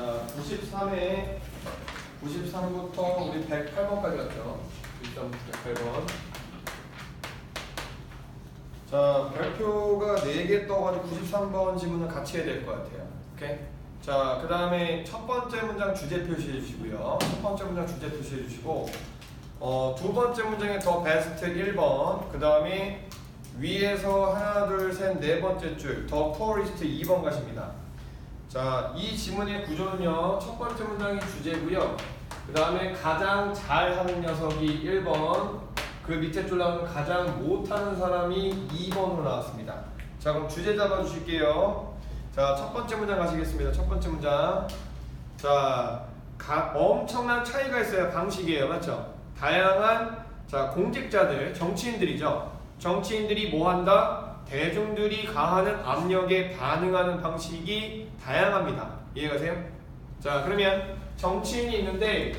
93회 93부터 우리 108번까지 갔죠. 93부터 108번. 자, 별표가 4개 떠가지고 93번 지문을 같이 해야 될 것 같아요. 오케이? 자, 그 다음에 첫 번째 문장 주제 표시해 주시고요. 첫 번째 문장 주제 표시해 주시고, 두 번째 문장에 더 베스트 1번, 그 다음에 위에서 하나, 둘, 셋, 네 번째 줄, 더 포리스트 2번 가십니다. 자, 이 지문의 구조는요, 첫 번째 문장이 주제고요. 그 다음에 가장 잘하는 녀석이 1번, 그 밑에 줄 나오는 가장 못하는 사람이 2번으로 나왔습니다. 자, 그럼 주제 잡아주실게요. 자, 첫 번째 문장 가시겠습니다. 첫 번째 문장. 자, 엄청난 차이가 있어요. 방식이에요. 맞죠? 다양한, 자, 공직자들, 정치인들이죠. 정치인들이 뭐 한다? 대중들이 가하는 압력에 반응하는 방식이 다양합니다. 이해가세요? 자, 그러면 정치인이 있는데,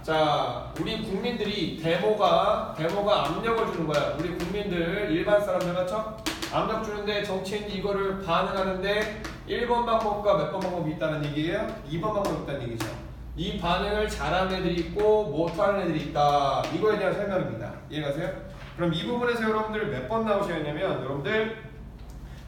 자, 우리 국민들이 데모가 압력을 주는 거야. 우리 국민들, 일반 사람들 같죠? 압력 주는데 정치인이 이거를 반응하는데 1번 방법과 몇 번 방법이 있다는 얘기예요? 2번 방법이 있다는 얘기죠. 이 반응을 잘하는 애들이 있고 못하는 애들이 있다. 이거에 대한 설명입니다. 이해가세요? 그럼 이 부분에서 여러분들 몇 번 나오셔야 하냐면, 여러분들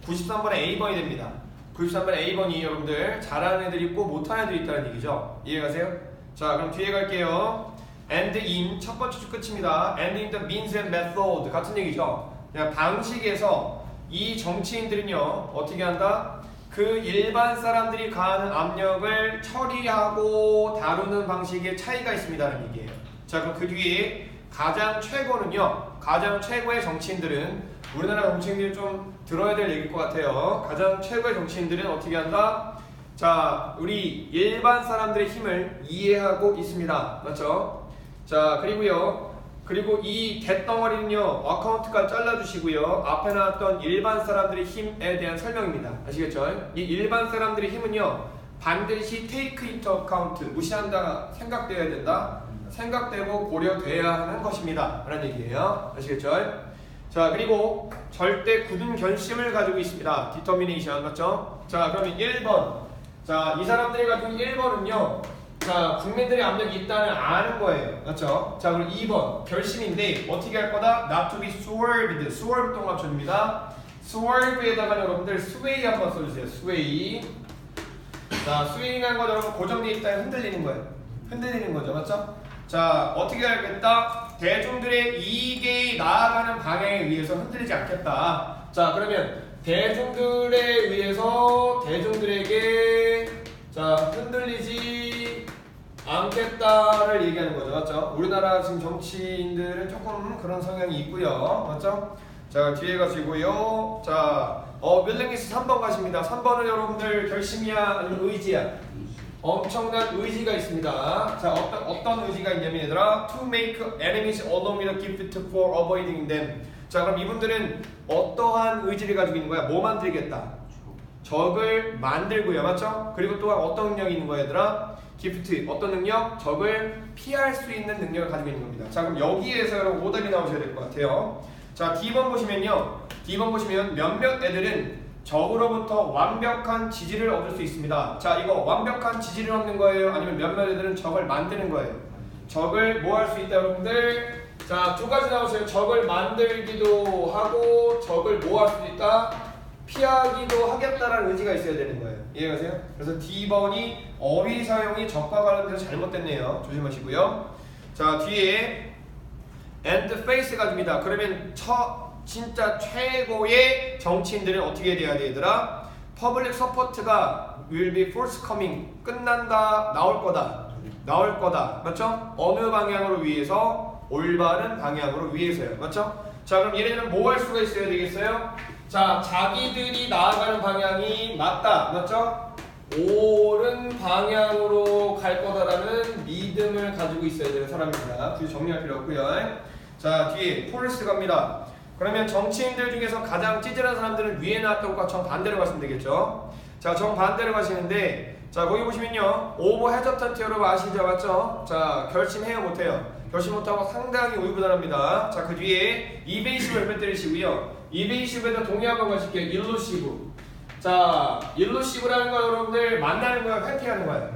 93번에 A번이 됩니다. 93번에 A번이 여러분들 잘하는 애들이 있고 못하는 애들이 있다는 얘기죠. 이해가세요? 자, 그럼 뒤에 갈게요. And in, 첫 번째 줄 끝입니다. And in the means and method, 같은 얘기죠. 그냥 방식에서 이 정치인들은요, 어떻게 한다? 그 일반 사람들이 가하는 압력을 처리하고 다루는 방식에 차이가 있습니다라는 얘기예요. 자, 그럼 그 뒤에 가장 최고는요, 가장 최고의 정치인들은, 우리나라 정치인들이 좀 들어야 될 얘기일 것 같아요. 가장 최고의 정치인들은 어떻게 한다? 자, 우리 일반 사람들의 힘을 이해하고 있습니다. 맞죠? 자, 그리고 이 대덩어리는요, 어카운트가 잘라주시고요. 앞에 나왔던 일반 사람들의 힘에 대한 설명입니다. 아시겠죠? 이 일반 사람들의 힘은요, 반드시 take into account, 무시한다, 생각되어야 된다. 생각되고 고려돼야 하는 것입니다. 라는 얘기예요. 아시겠죠? 자, 그리고 절대 굳은 결심을 가지고 있습니다. determination, 맞죠? 자, 그러면 1번. 자, 이 사람들이 가지고 1번은요, 자, 국민들의 압력이 있다는 아는 거예요. 맞죠? 자, 그럼 2번. 결심인데, 어떻게 할 거다? Not to be swerved. swerve 동합쳐입니다. swerve에다가 여러분들 sway 한번 써주세요. sway. 자, sway한 거 여러분 고정되어 있다면 흔들리는 거예요. 흔들리는 거죠. 맞죠? 자, 어떻게 알겠다? 대중들의 이익에 나아가는 방향에 의해서 흔들리지 않겠다. 자, 그러면 대중들에 의해서 대중들에게, 자, 흔들리지 않겠다를 얘기하는 거죠. 맞죠? 우리나라 지금 정치인들은 조금 그런 성향이 있고요. 맞죠? 자, 뒤에 가시고요. 자, 윌링리스 3번 가십니다. 3번은 여러분들 결심이야? 아니면 의지야? 엄청난 의지가 있습니다. 자, 어떤 의지가 있냐면, 얘들아, to make enemies along with a gift for avoiding them. 자, 그럼 이분들은 어떠한 의지를 가지고 있는 거야? 뭐 만들겠다? 적을 만들고요. 맞죠? 그리고 또한 어떤 능력이 있는 거야, 얘들아? gift, 어떤 능력? 적을 피할 수 있는 능력을 가지고 있는 겁니다. 자, 그럼 여기에서 여러분 오답이 나오셔야 될 것 같아요. 자, D번 보시면요, D번 보시면 몇몇 애들은 적으로부터 완벽한 지지를 얻을 수 있습니다. 자, 이거 완벽한 지지를 얻는 거예요? 아니면 몇몇 애들은 적을 만드는 거예요? 적을 뭐 할 수 있다, 여러분들? 자, 두 가지 나오세요. 적을 만들기도 하고, 적을 뭐 할 수 있다? 피하기도 하겠다라는 의지가 있어야 되는 거예요. 이해가세요? 그래서 D번이 어휘 사용이 적과 관련돼서 잘못됐네요. 조심하시고요. 자, 뒤에 and face가 됩니다. 그러면 진짜 최고의 정치인들은 어떻게 돼야 돼, 얘들아? Public support가 will be forthcoming, 끝난다, 나올 거다. 맞죠? 어느 방향으로 위해서? 올바른 방향으로 위해서요. 맞죠? 자, 그럼 얘네들은 뭐 할 수가 있어야 되겠어요? 자, 자기들이 나아가는 방향이 맞다. 맞죠? 옳은 방향으로 갈 거다라는 믿음을 가지고 있어야 되는 사람입니다. 굳이 정리할 필요 없고요. 자, 뒤에 폴스 갑니다. 그러면 정치인들 중에서 가장 찌질한 사람들은 위에 나왔던 것과 정반대로 가시면 되겠죠. 자, 정반대로 가시는데, 자, 거기 보시면요, 오버 헤저턴트 여러분 아시죠? 맞죠? 자, 결심해요, 못해요? 결심 못하고 상당히 우유부단합니다. 자, 그 뒤에 이베이시브를 빼뜨리시고요. 이베이시브에다 동의 한번 가실게요. 일루시브. 자, 일루시브라는 거 여러분들 만나는 거야, 회피하는 거야?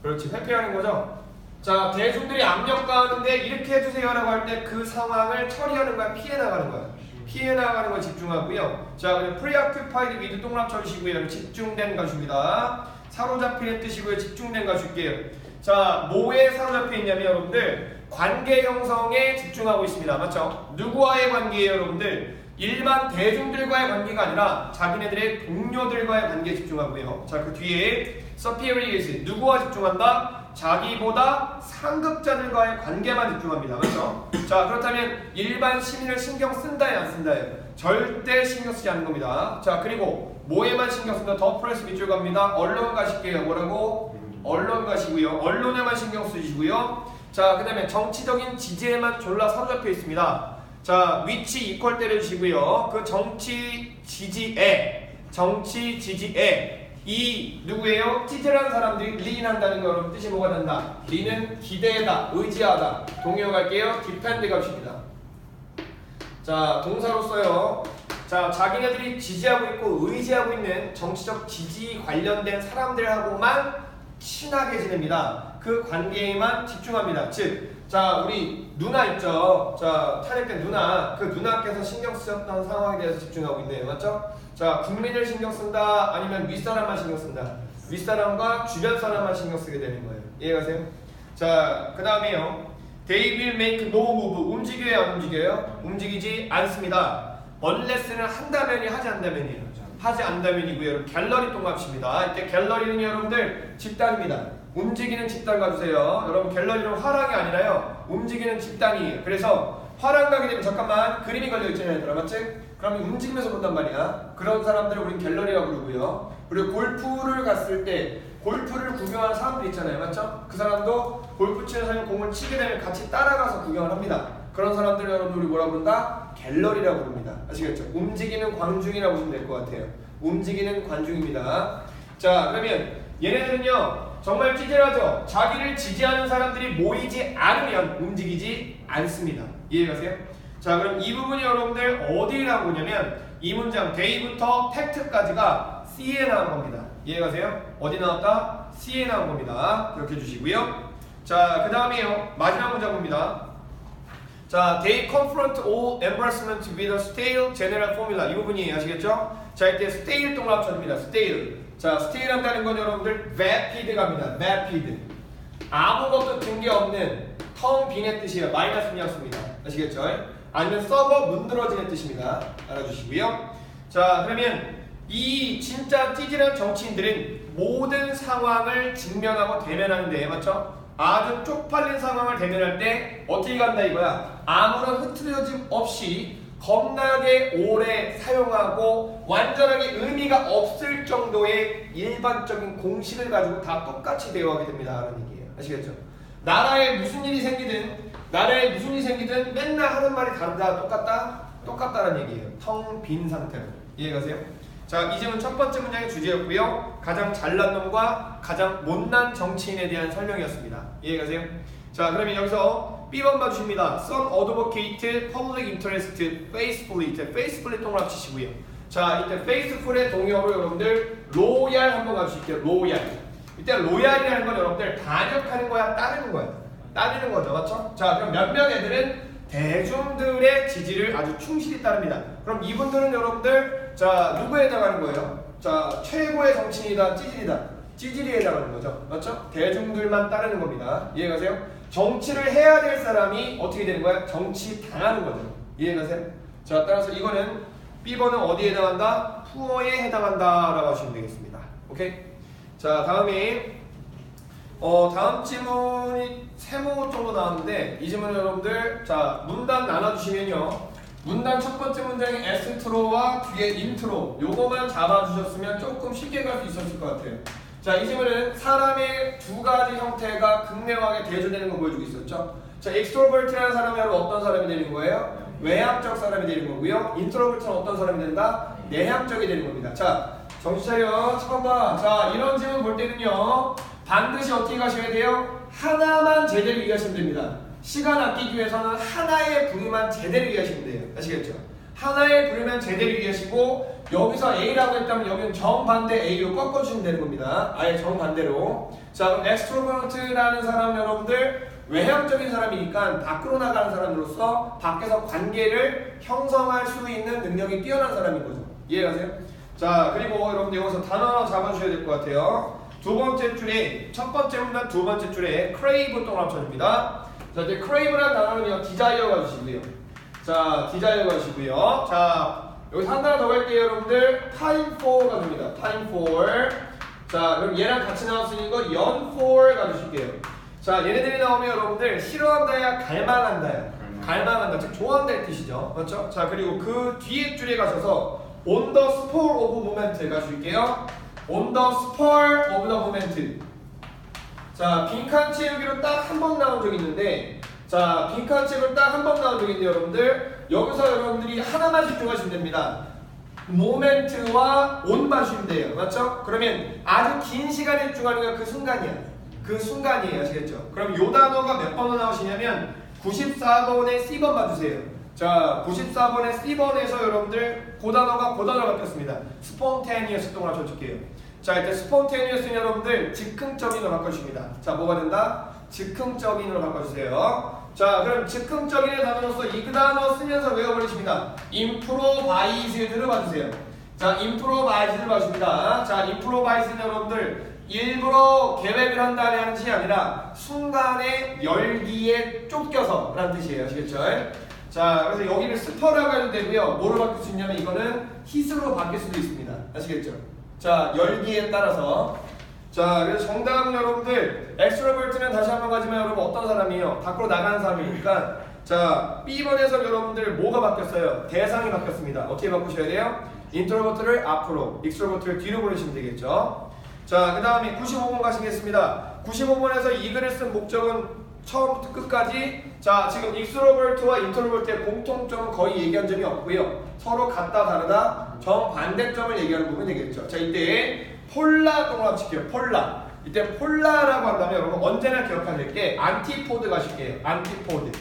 그렇지, 회피하는 거죠. 자, 대중들이 압력가하는데 이렇게 해주세요라고 할 때 그 상황을 처리하는 거야, 피해 나가는 거야. 피해 나가는 거 집중하고요. 자, 그럼 preoccupied with 동그라미 쳐주시고요. 집중된 가수입니다. 사로잡히는 뜻이고요. 집중된 가수일게요. 자, 뭐에 사로잡혀 있냐면 여러분들 관계 형성에 집중하고 있습니다. 맞죠? 누구와의 관계예요, 여러분들? 일반 대중들과의 관계가 아니라 자기네들의 동료들과의 관계에 집중하고요. 자, 그 뒤에 superiors, 누구와 집중한다? 자기보다 상급자들과의 관계만 집중합니다. 맞죠? 자, 그렇다면 일반 시민을 신경 쓴다에 안 쓴다예요? 절대 신경 쓰지 않는 겁니다. 자, 그리고 뭐에만 신경 쓴다? 더 프레스 밑줄 갑니다. 언론 가실게요. 뭐라고? 언론 가시고요. 언론에만 신경 쓰시고요. 자, 그 다음에 정치적인 지지에만 졸라 사로잡혀 있습니다. 자, 위치 이퀄 때려주시고요. 그 정치 지지에 이 누구예요? 찌질한 사람들이 리인한다는 거 여러분 뜻이 뭐가 된다? 리는 기대다, 의지하다. 동의어 갈게요. 디펜드 값입니다. 자, 동사로 써요. 자, 자기네들이 지지하고 있고 의지하고 있는 정치적 지지 관련된 사람들하고만 친하게 지냅니다. 그 관계에만 집중합니다. 즉, 자, 우리 누나 있죠? 자, 탄핵된 누나, 그 누나께서 신경 쓰셨던 상황에 대해서 집중하고 있네요. 맞죠? 자, 국민을 신경 쓴다, 아니면 윗사람만 신경 쓴다. 윗사람과 주변 사람만 신경 쓰게 되는 거예요. 이해가세요? 자, 그 다음에요. They will make no move. 움직여요, 안 움직여요? 움직이지 않습니다. unless는 한다면이 하지 않다면이에요. 하지 않다면이고요. 여러분, 갤러리 동합입니다. 이때 갤러리는 여러분들 집단입니다. 움직이는 집단 가주세요. 여러분, 갤러리는 화랑이 아니라요. 움직이는 집단이에요. 그래서 화랑 가게 되면 잠깐만 그림이 걸려있잖아요. 얘들아, 맞지? 그럼 움직이면서 본단 말이야. 그런 사람들을 우린 갤러리라고 부르고요. 그리고 골프를 갔을 때 골프를 구경하는 사람들 있잖아요. 맞죠? 그 사람도 골프 치는 사람이 공을 치게 되면 같이 따라가서 구경을 합니다. 그런 사람들을 여러분들 우리 뭐라고 부른다? 갤러리라고 부릅니다. 아시겠죠? 움직이는 관중이라고 보시면 될 것 같아요. 움직이는 관중입니다. 자, 그러면 얘네들은요 정말 찌질하죠? 자기를 지지하는 사람들이 모이지 않으면 움직이지 않습니다. 이해가세요? 자, 그럼 이 부분이 여러분들 어디에 나온 거냐면 이 문장 데이부터 팩트까지가 C에 나온 겁니다. 이해가세요? 어디 나왔다? C에 나온 겁니다. 그렇게 해주시고요. 자, 그 다음에요 마지막 문장 봅니다. 자, they confront all embarrassment with a stale general formula. 이 부분이 아시겠죠? 자, 이때 stale 동그라미 쳐줍니다. stale. 자, stale 한다는 건 여러분들 vapid 갑니다. vapid. 아무것도 든 게 없는 텅 빈의 뜻이에요. 마이너스 신경 씁니다. 아시겠죠? 아니면 썩어 문드러지는 뜻입니다. 알아주시고요. 자, 그러면 이 진짜 찌질한 정치인들은 모든 상황을 직면하고 대면하는데, 맞죠? 아주 쪽팔린 상황을 대면할 때 어떻게 간다 이거야? 아무런 흐트러짐 없이 겁나게 오래 사용하고 완전하게 의미가 없을 정도의 일반적인 공식을 가지고 다 똑같이 대화하게 됩니다. 라는 얘기예요. 아시겠죠? 나라에 무슨 일이 생기든 맨날 하는 말이 다르다, 똑같다? 똑같다라는 얘기예요. 텅 빈 상태로. 이해가세요? 자, 이 질문 첫 번째 문장의 주제였고요. 가장 잘난 놈과 가장 못난 정치인에 대한 설명이었습니다. 이해가세요? 자, 그러면 여기서 B번 봐주십니다. Some advocate public interest faithfully. faithfully 동그라미 치시고요. 자, 이때 faithful의 동의어로 여러분들 loyal 한번 가주실게요. loyal. 이때 loyal이라는 건 여러분들 반역하는 거야, 따르는 거야. 따르는 거죠, 맞죠? 자, 그럼 몇몇 애들은 대중들의 지지를 아주 충실히 따릅니다. 그럼 이분들은 여러분들 자, 누구에 해당하는 거예요? 자, 최고의 정치인이다, 찌질이다. 찌질이에 해당하는 거죠. 맞죠? 대중들만 따르는 겁니다. 이해가세요? 정치를 해야 될 사람이 어떻게 되는 거야? 정치 당하는 거죠. 이해가세요? 자, 따라서 이거는 B번은 어디에 해당한다? 푸어에 해당한다 라고 하시면 되겠습니다. 오케이? 자, 다음에 다음 질문이 3모 정도 나왔는데 이 질문은 여러분들 자, 문단 나눠주시면요. 문단 첫 번째 문장의 에스트로와 뒤에 인트로 요거만 잡아주셨으면 조금 쉽게 갈 수 있었을 것 같아요. 자, 이 질문은 사람의 두 가지 형태가 극명하게 대조되는 거 보여주고 있었죠. 자, extrovert라는 사람이 바로 어떤 사람이 되는 거예요? 외향적 사람이 되는 거고요. introvert는 어떤 사람이 된다? 내향적이 되는 겁니다. 자, 정신 차려. 잠깐만. 자, 이런 질문 볼 때는요. 반드시 어떻게 가셔야 돼요? 하나만 제대로 이해하시면 됩니다. 시간 아끼기 위해서는 하나의 부류만 제대로 이해하시면 돼요. 아시겠죠? 하나의 부류만 제대로 이해하시고 여기서 A라고 했다면 여기는 정반대 A로 꺾어주시면 되는 겁니다. 아예 정반대로. 자, 그럼 엑스트로버트라는 사람은 여러분들 외향적인 사람이니까 밖으로 나가는 사람으로서 밖에서 관계를 형성할 수 있는 능력이 뛰어난 사람인 거죠. 이해가세요? 자, 그리고 여러분들 여기서 단어 하나 잡아주셔야 될 것 같아요. 두 번째 줄에, 첫 번째 문단 두 번째 줄에 crave 동을 합쳐줍니다. 자, 이제 crave라는 단어는요, desire 가주시고요. 자, desire 가주시고요. 자, 여기서 한 단어 더 갈게요, 여러분들. time for가 됩니다. time for. 자, 그럼 얘랑 같이 나왔으니까 yearn for 가주실게요. 자, 얘네들이 나오면 여러분들 싫어한다야, 갈망한다야. 갈망한다, 즉 좋아한다의 뜻이죠. 맞죠? 자, 그리고 그 뒤에 줄에 가셔서 on the spur of moment 가줄게요. on the spur of the moment. 자, 빈칸 채우기로 딱 한 번 나온 적이 있는데, 자, 빈칸 채우기로 딱 한 번 나온 적이 있는데 여러분들 여기서 여러분들이 하나만 집중하시면 됩니다. moment와 on 봐주시면 돼요. 맞죠? 그러면 아주 긴 시간에 집중하는 게 그 순간이야. 그 순간이에요. 아시겠죠? 그럼 요 단어가 몇 번으로 나오시냐면 94번에 C번 봐주세요. 자, 94번에 C번에서 여러분들 그 단어가 그 단어로 바뀌었습니다. spontaneous 동을 합쳐줄게요. 자, 일단 spontaneous는 여러분들 즉흥적인으로 바꿔주십니다. 자, 뭐가 된다? 즉흥적인으로 바꿔주세요. 자, 그럼 즉흥적인의 단어로서 이 그 단어 쓰면서 외워버리십니다. improvised를 봐주세요. 자, improvised를 봐줍니다. 자, improvised는 여러분들 일부러 계획을 한 다음에 하는 뜻이 아니라 순간의 열기에 쫓겨서 라는 뜻이에요. 아시겠죠? 자, 그래서 여기를 스퍼라고 해도 되고요. 뭐로 바뀔 수 있냐면 이거는 hit으로 바뀔 수도 있습니다. 아시겠죠? 자, 열기에 따라서. 자, 그래서 정답은 여러분들 extrovert는 다시 한번 가지만 여러분 어떤 사람이에요? 밖으로 나가는 사람이니까. 자, B번에서 여러분들 뭐가 바뀌었어요? 대상이 바뀌었습니다. 어떻게 바꾸셔야 돼요? introvert를 앞으로, extrovert를 뒤로 보내시면 되겠죠. 자, 그 다음에 95번 가시겠습니다. 95번에서 이 글을 쓴 목적은 처음부터 끝까지, 자, 지금 extrovert와 introvert의 공통점은 거의 얘기한 점이 없고요. 서로 같다 다르다 정반대점을 얘기하는 부분이 되겠죠. 자, 이때 폴라 동을 합칠게요. 폴라. 이때 폴라라고 한다면 여러분 언제나 기억하실 게 안티포드 가실게요. 안티포드.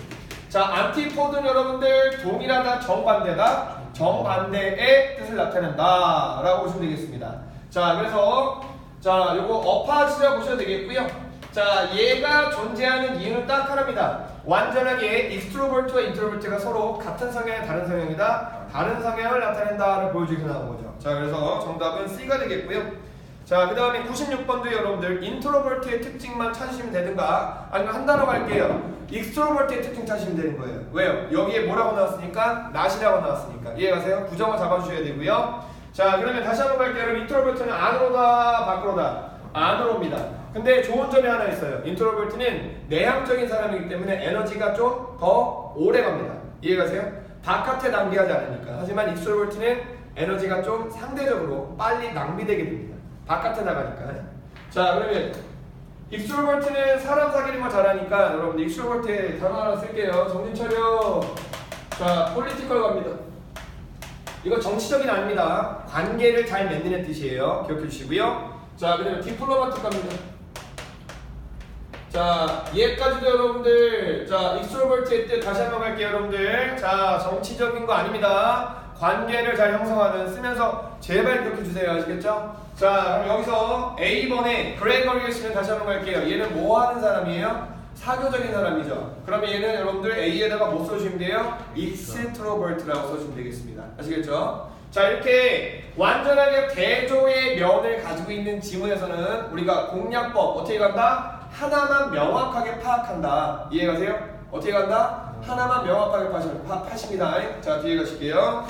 자, 안티포드는 여러분들 동일하다, 정반대다, 정반대의 뜻을 나타낸다 라고 보시면 되겠습니다. 자, 그래서 자, 요거 어파지라 보셔도 되겠고요. 자, 얘가 존재하는 이유는 딱 하나입니다. 완전하게 익스트로버트와 인트로버트가 서로 같은 성향의 다른 성향이다, 다른 성향을 나타낸다를 보여주기 위해서 나온 거죠. 자, 그래서 정답은 C가 되겠고요. 자, 그 다음에 96번도 여러분들 인트로버트의 특징만 찾으시면 되든가 아니면 한 단어 갈게요. 익스트로버트의 특징 찾으시면 되는 거예요. 왜요? 여기에 뭐라고 나왔으니까? not이라고 나왔으니까. 이해가세요? 부정을 잡아주셔야 되고요. 자, 그러면 다시 한번 갈게요. 여러분, 인트로버트는 안으로다, 밖으로다? 안으로입니다. 근데 좋은 점이 하나 있어요. 인트로버트는 내향적인 사람이기 때문에 에너지가 좀 더 오래 갑니다. 이해가세요? 바깥에 낭비하지 않으니까. 하지만 익스트로버트는 에너지가 좀 상대적으로 빨리 낭비되게 됩니다. 바깥에 나가니까. 자, 그러면 익스트로버트는 사람 사귀는 거 잘하니까 여러분 익스트로버트에 단어 하나 쓸게요. 정신 차려. 자, 폴리티컬 갑니다. 이거 정치적인 아닙니다. 관계를 잘 맺는 뜻이에요. 기억해 주시고요. 자, 그다음에 디플로마틱 갑니다. 자, 얘까지도 여러분들, 자, 익스트로버트의 뜻 다시 한번 갈게요, 여러분들. 자, 정치적인 거 아닙니다. 관계를 잘 형성하는, 쓰면서 제발 기억해 주세요. 아시겠죠? 자, 그럼 여기서 A번에 그레거리우스는 다시 한번 갈게요. 얘는 뭐 하는 사람이에요? 사교적인 사람이죠. 그러면 얘는 여러분들 A에다가 뭐 써주시면 돼요? 익스트로버트라고 써주시면 되겠습니다. 아시겠죠? 자, 이렇게 완전하게 대조의 면을 가지고 있는 지문에서는 우리가 공략법 어떻게 간다? 하나만 명확하게 파악한다. 이해가세요? 어떻게 간다? 하나만 명확하게 파십니다. 자, 뒤에 가실게요.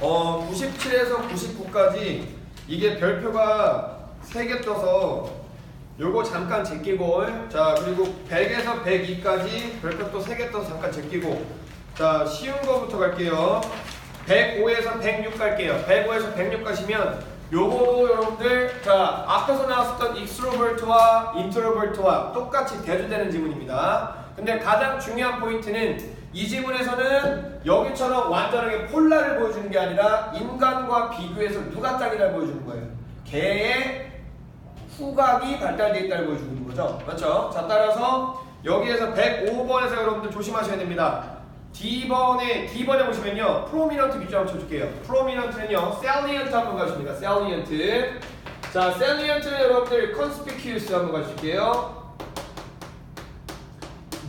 97에서 99까지 이게 별표가 3개 떠서 요거 잠깐 제끼고, 자, 그리고 100에서 102까지 별표 또 3개 떠서 잠깐 제끼고, 자, 쉬운 거부터 갈게요. 105에서 106 갈게요. 105에서 106 가시면 요거도 여러분들, 자, 앞에서 나왔었던 익스트로버트와 인트로버트와 똑같이 대조되는 지문입니다. 근데 가장 중요한 포인트는 이 지문에서는 여기처럼 완전하게 폴라를 보여주는 게 아니라 인간과 비교해서 누가 짱이라를 보여주는 거예요. 개의 후각이 발달되어 있다를 보여주는 거죠. 맞죠? 자, 따라서 여기에서 105번에서 여러분들 조심하셔야 됩니다. D번에 보시면요 프로미넌트 밑줄 한번 쳐줄게요. 프로미넌트는요 salient 한번 가십니다. salient. 자 salient는 여러분들 conspicuous 한번 가줄게요.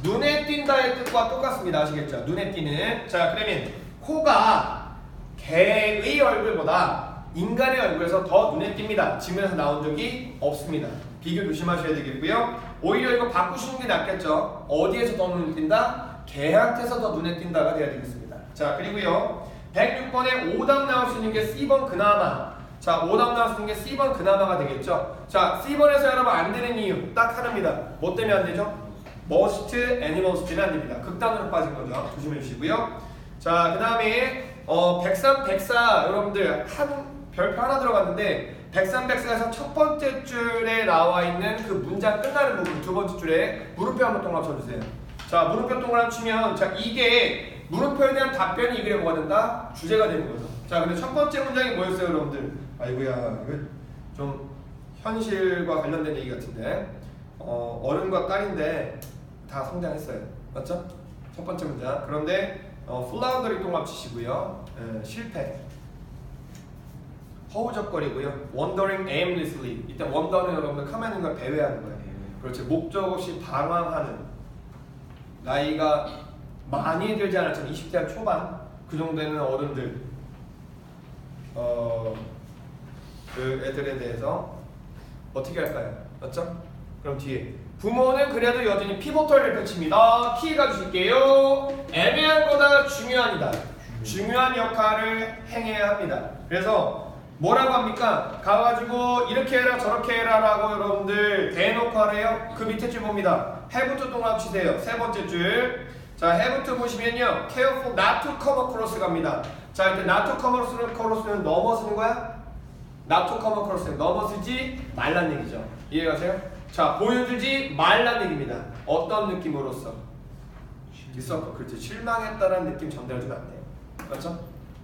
눈에 띈다의 뜻과 똑같습니다. 아시겠죠? 눈에 띄는. 자 그러면 코가 개의 얼굴보다 인간의 얼굴에서 더 눈에 띕니다. 지문에서 나온 적이 없습니다. 비교 조심하셔야 되겠고요. 오히려 이거 바꾸시는 게 낫겠죠. 어디에서 더 눈에 띈다? 개한테서 더 눈에 띈다가 돼야 되겠습니다. 자 그리고요 106번에 오답 나올 수 있는 게 C번 그나마. 자 오답 나올 수 있는 게 C번 그나마가 되겠죠. 자 C번에서 여러분 안 되는 이유 딱 하나입니다. 뭐 때문에 안 되죠? most, animals는 안 됩니다. 극단으로 빠진 거죠. 조심해 주시고요. 자 그 다음에 103, 104 여러분들 한 별표 하나 들어갔는데 103, 104에서 첫 번째 줄에 나와 있는 그 문장 끝나는 부분 두 번째 줄에 물음표 한번 동그라미 쳐주세요. 자 물음표 동그라미 치면 자 이게 물음표에 대한 답변이 이 글에 뭐가 된다? 주제가 되는 거죠. 자 근데 첫 번째 문장이 뭐였어요 여러분들? 아이고야 이거 좀 현실과 관련된 얘기 같은데 어른과 딸인데 다 성장했어요. 맞죠? 첫 번째 문장. 그런데 플라운더리 동그라미 치시고요. 실패. 허우적거리고요. wandering aimlessly. 이때 wonder는 여러분들 가만히 있는 걸 배회하는 거예요. 그렇지. 목적 없이 방황하는. 나이가 많이 들지 않았지만 20대 한 초반 그 정도 되는 어른들 그 애들에 대해서 어떻게 할까요? 맞죠? 그럼 뒤에 부모는 그래도 여전히 피보털을 펼칩니다. 키 가주실게요. 애매한 거다 중요한이다. 중요한 역할을 행해야 합니다. 그래서 뭐라고 합니까? 가가지고 이렇게 해라 저렇게 해라 라고 여러분들 대놓고 하래요. 그 밑에 줄 봅니다. have to 동그라미 치세요. 세 번째 줄. 자 have to 보시면요 careful not to come across 갑니다. 자 이때 not to come across는 넘어서는 거야? not to come across는 넘어서지 말란 얘기죠. 이해가세요? 자 보여주지 말란 얘기입니다. 어떤 느낌으로써? 그렇지 실망했다라는 느낌 전달해주면 안 돼요. 맞죠?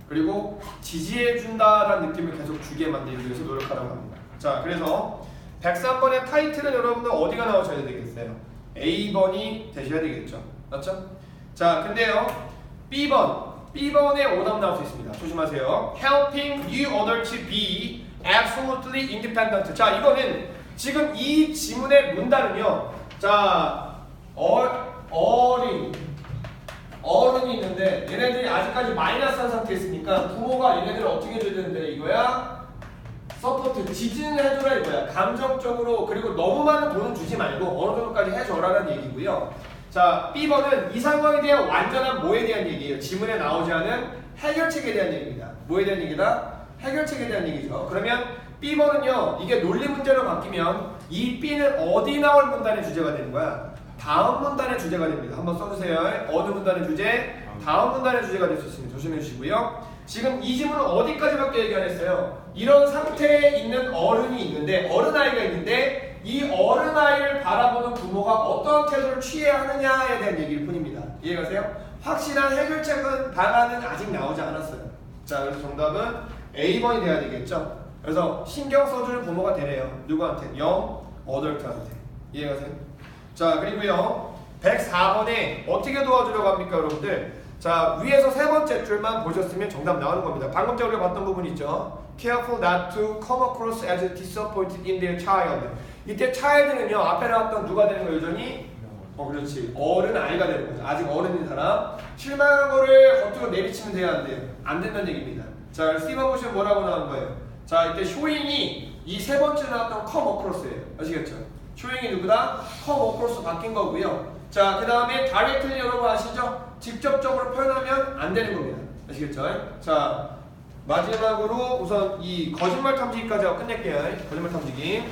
그리고 지지해준다라는 느낌을 계속 주게 만들기 위해서 노력하라고 합니다. 자 그래서 103번의 타이틀은 여러분들 어디가 나오셔야 되겠어요? A번이 되셔야 되겠죠. 맞죠? 자 근데요 B번에 오답 나올 수 있습니다. 조심하세요. Helping you other to be absolutely independent. 자 이거는 지금 이 지문의 문단은요. 자 어른이 있는데 얘네들이 아직까지 마이너스한 상태에 있으니까 부모가 얘네들을 어떻게 해줘야 되는데 이거야? 서포트, 지지해줘라 이거야. 감정적으로 그리고 너무 많은 돈은 주지 말고 어느 정도까지 해줘라는 얘기고요. 자 B번은 이 상황에 대한 완전한 뭐에 대한 얘기예요? 지문에 나오지 않은 해결책에 대한 얘기입니다. 뭐에 대한 얘기다? 해결책에 대한 얘기죠. 그러면 B번은요 이게 논리 문제로 바뀌면 이 B는 어디 나올 문단의 주제가 되는 거야? 다음 문단의 주제가 됩니다. 한번 써주세요. 어느 문단의 주제? 다음 문단의 주제가 될 수 있습니다. 조심해 주시고요. 지금 이 지문은 어디까지밖에 얘기 안 했어요? 이런 상태에 있는 어른이 있는데 어른아이가 있는데 이 어른아이를 바라보는 부모가 어떤 태도를 취해야 하느냐에 대한 얘기일 뿐입니다. 이해가세요? 확실한 해결책은 방안은 아직 나오지 않았어요. 자 그래서 정답은 A번이 돼야 되겠죠? 그래서 신경 써주는 부모가 되래요. 누구한테? 어덜트한테. 이해가세요? 자 그리고요 104번에 어떻게 도와주려고 합니까 여러분들? 자 위에서 세 번째 줄만 보셨으면 정답 나오는 겁니다. 방금 전에 우리가 봤던 부분 있죠? Careful not to come across as disappointed in their child. 이때 child는요 앞에 나왔던 누가 되는 거예요 여전히? 그렇지 어른 아이가 되는 거죠. 아직 어른인 사람 실망한 거를 겉으로 내비치면 돼야 안 돼요? 안 된다는 얘기입니다. 자 C번 보시면 뭐라고 나온 거예요? 자 이때 showing이 이 세 번째 나왔던 come across예요. 아시겠죠? showing이 누구다? come across 바뀐 거고요. 자 그 다음에 directly 여러분 아시죠? 직접적으로 표현하면 안 되는 겁니다. 아시겠죠? 자 마지막으로 우선 이 거짓말 탐지기까지 하고 끝낼게요. 거짓말 탐지기.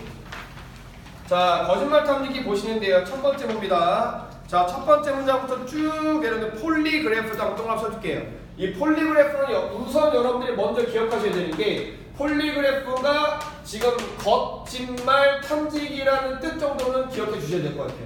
자 거짓말 탐지기 보시는데요. 첫 번째 봅니다. 자 첫 번째 문장부터 쭉 내려오는 폴리그래프도 한번 동그라미 써줄게요. 이 폴리그래프는 우선 여러분들이 먼저 기억하셔야 되는 게 폴리그래프가 지금 거짓말 탐지기라는 뜻 정도는 기억해 주셔야 될 것 같아요.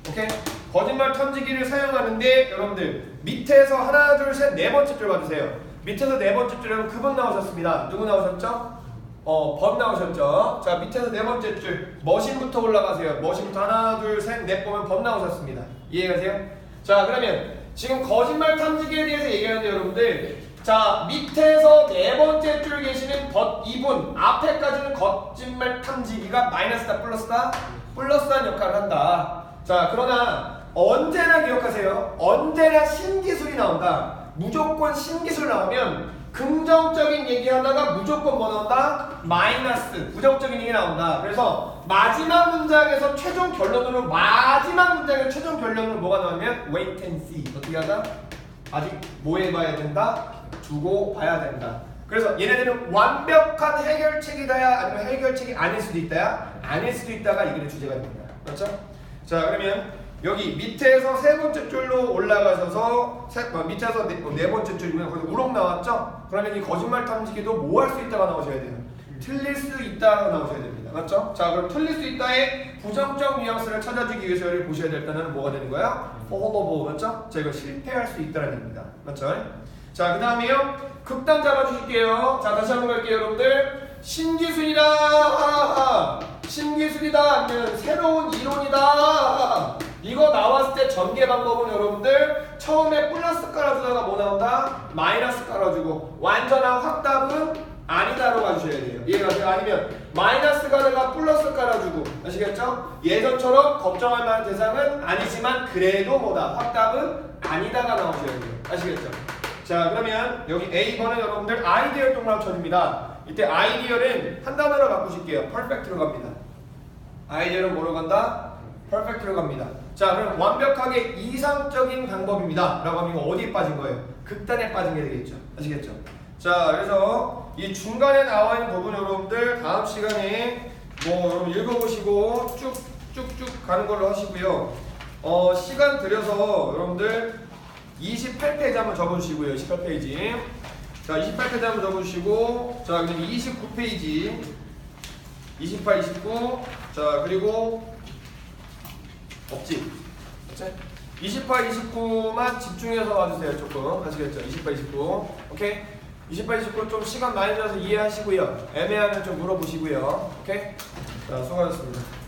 오케이? 거짓말 탐지기를 사용하는데 여러분들 밑에서 하나 둘 셋 네 번째 줄 봐주세요. 밑에서 네 번째 줄에는 그분 나오셨습니다. 누구 나오셨죠? 번 나오셨죠? 자 밑에서 네 번째 줄 머신부터 올라가세요. 머신부터 하나 둘 셋 넷 보면 번 나오셨습니다. 이해가세요? 자 그러면 지금 거짓말 탐지기에 대해서 얘기하는데 여러분들 자 밑에서 네 번째 줄 계시는 이분 앞에까지는 거짓말 탐지기가 마이너스다 플러스다? 플러스한 역할을 한다. 자 그러나 언제나 기억하세요. 언제나 신기술이 나온다. 무조건 신기술 나오면 긍정적인 얘기하다가 무조건 뭐 나온다? 마이너스 부정적인 얘기 나온다. 그래서 마지막 문장에서 최종 결론으로 뭐가 나오면 wait and see 어떻게 하다? 아직 뭐 해봐야 된다? 두고 봐야 된다. 그래서 얘네들은 완벽한 해결책이다야 아니면 해결책이 아닐 수도 있다야 아닐 수도 있다가 이게 주제가 됩니다. 그렇죠? 자 그러면 여기 밑에서 세 번째 줄로 올라가셔서 밑에서 네 번째 줄이면 거기서 우럭 나왔죠? 그러면 이 거짓말 탐지기도 뭐 할 수 있다가 나오셔야 돼요. 틀릴 수 있다가 나오셔야 됩니다. 맞죠? 자 그럼 틀릴 수 있다의 부정적 뉘앙스를 찾아주기 위해서 여기 보셔야 될 때는 뭐가 되는 거야? fallible 맞죠? 자 이거 실패할 수 있다는 얘기입니다. 맞죠? 자 그 다음에요 극단 잡아주실게요. 자 다시 한번 갈게요 여러분들. 신기술이다 아니면 새로운 이론이다 이거 나왔을 때 전개 방법은 여러분들 처음에 플러스 깔아주다가 뭐 나온다? 마이너스 깔아주고 완전한 확답은 아니다로 가주셔야 돼요. 이해가세요? 아니면 마이너스 가다가 플러스 깔아주고 아시겠죠? 예전처럼 걱정할 만한 대상은 아니지만 그래도 뭐다? 확답은 아니다가 나오셔야 돼요. 아시겠죠? 자 그러면 여기 A번은 여러분들 아이디어 동그라쳐줍니다. 이때 아이디어는 한 단어로 바꾸실게요. 퍼펙트로 갑니다. 아이디어는 뭐로 간다? 퍼펙트로 갑니다. 자 그럼 완벽하게 이상적인 방법입니다 라고 하면 이거 어디에 빠진 거예요? 극단에 빠진 게 되겠죠. 아시겠죠? 자 그래서 이 중간에 나와 있는 부분 여러분들 다음 시간에 뭐 여러분 읽어보시고 쭉쭉쭉 가는 걸로 하시고요. 시간 들여서 여러분들 28페이지 한번 적어주시고요. 28페이지. 자 28페이지 한번 적어주시고 자 그럼 29페이지 28, 29 자 그리고 없지? 그치? 28, 29만 집중해서 와주세요. 조금 아시겠죠? 28, 29 오케이? 28, 29 좀 시간 많이 들어서 이해하시고요. 애매하면 좀 물어보시고요. 오케이? 자 수고하셨습니다.